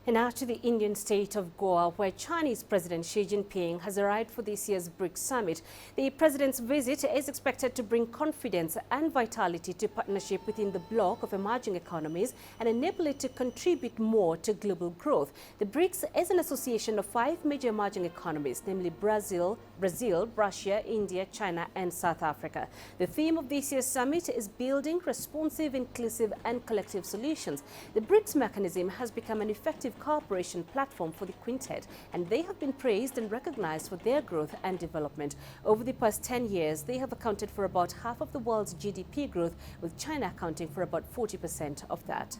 And now to the Indian state of Goa, where Chinese President Xi Jinping has arrived for this year's BRICS Summit. The president's visit is expected to bring confidence and vitality to partnership within the bloc of emerging economies and enable it to contribute more to global growth. The BRICS is an association of 5 major emerging economies, namely Brazil, Russia, India, China and South Africa. The theme of this year's summit is building responsive, inclusive and collective solutions. The BRICS mechanism has become an effective cooperation platform for the quintet, and they have been praised and recognized for their growth and development. Over the past 10 years, they have accounted for about half of the world's GDP growth, with China accounting for about 40% of that.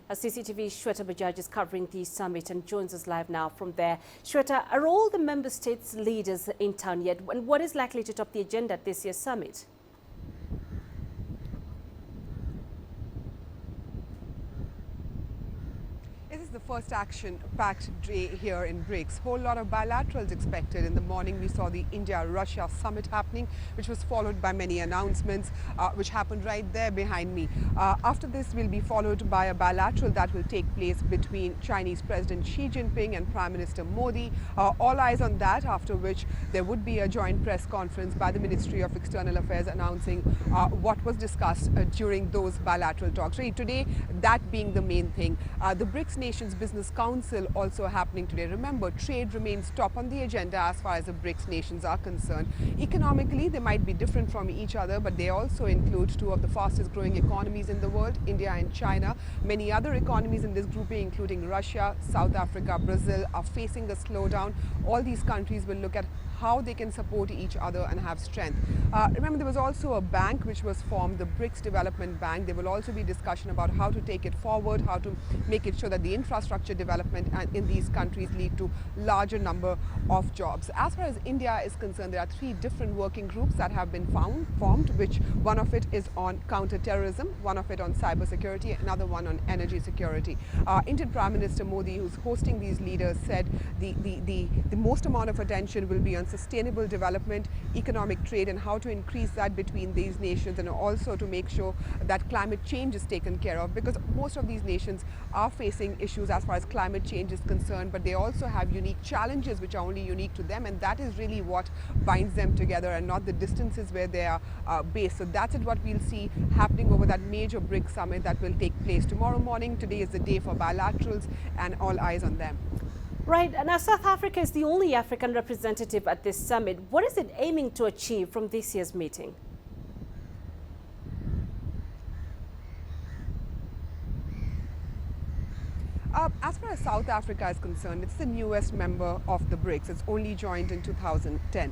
CCTV's Shweta Bajaj is covering the summit and joins us live now from there. Shweta, are all the member states' leaders in town yet? And what is likely to top the agenda at this year's summit? This is the first action-packed day here in BRICS. Whole lot of bilaterals expected. In the morning, we saw the India-Russia summit happening, which was followed by many announcements, which happened right there behind me. After this, will be followed by a bilateral that will take place between Chinese President Xi Jinping and Prime Minister Modi. All eyes on that, after which there would be a joint press conference by the Ministry of External Affairs announcing what was discussed during those bilateral talks. Really, today, that being the main thing. The BRICS Nations Business Council also happening today. Remember, trade remains top on the agenda as far as the BRICS nations are concerned. Economically, they might be different from each other, but they also include 2 of the fastest growing economies in the world, India and China. Many other economies in this grouping, including Russia, South Africa, Brazil, are facing a slowdown. All these countries will look at how they can support each other and have strength. Remember, there was also a bank which was formed, the BRICS Development Bank. There will also be discussion about how to take it forward, how to make it sure that the infrastructure development in these countries lead to larger number of jobs. As far as India is concerned, there are 3 different working groups that have been formed, which one of it is on counter-terrorism, one of it on cybersecurity, another one on energy security. Indian Prime Minister Modi, who's hosting these leaders, said the most amount of attention will be on sustainable development, economic trade, and how to increase that between these nations, and also to make sure that climate change is taken care of, because most of these nations are facing issues as far as climate change is concerned, but they also have unique challenges which are only unique to them, and that is really what binds them together and not the distances where they are based. So that's what we'll see happening over that major BRICS summit that will take place tomorrow morning. Today is the day for bilaterals, and all eyes on them. Right. Now, South Africa is the only African representative at this summit. What is it aiming to achieve from this year's meeting? As far as South Africa is concerned, it's the newest member of the BRICS. It's only joined in 2010.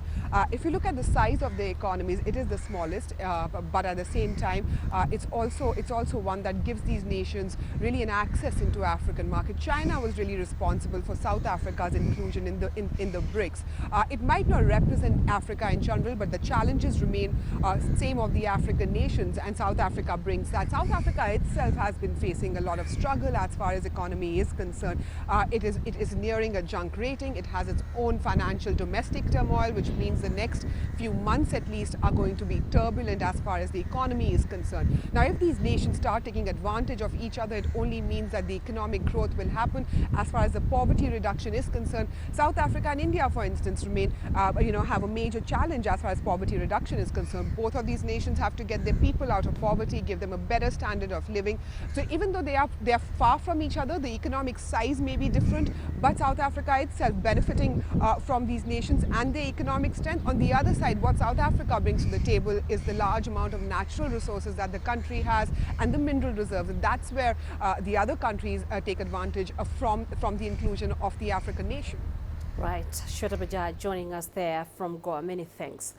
If you look at the size of the economies, it is the smallest, but at the same time, it's also one that gives these nations really an access into African market. China was really responsible for South Africa's inclusion in the BRICS. It might not represent Africa in general, but the challenges remain same of the African nations, and South Africa brings that. South Africa itself has been facing a lot of struggle as far as economy is concerned. It is nearing a junk rating. It has its own financial domestic turmoil, which means the next few months at least are going to be turbulent as far as the economy is concerned. Now, if these nations start taking advantage of each other, it only means that the economic growth will happen. As far as the poverty reduction is concerned, South Africa and India, for instance, remain have a major challenge as far as poverty reduction is concerned. Both of these nations have to get their people out of poverty, give them a better standard of living. So even though they are far from each other, the economic size may be different, but South Africa itself benefiting from these nations and their economic strength. On the other side, what South Africa brings to the table is the large amount of natural resources that the country has and the mineral reserves. And that's where the other countries take advantage from the inclusion of the African nation. Right. Shweta Bajaj joining us there from Goa. Many thanks.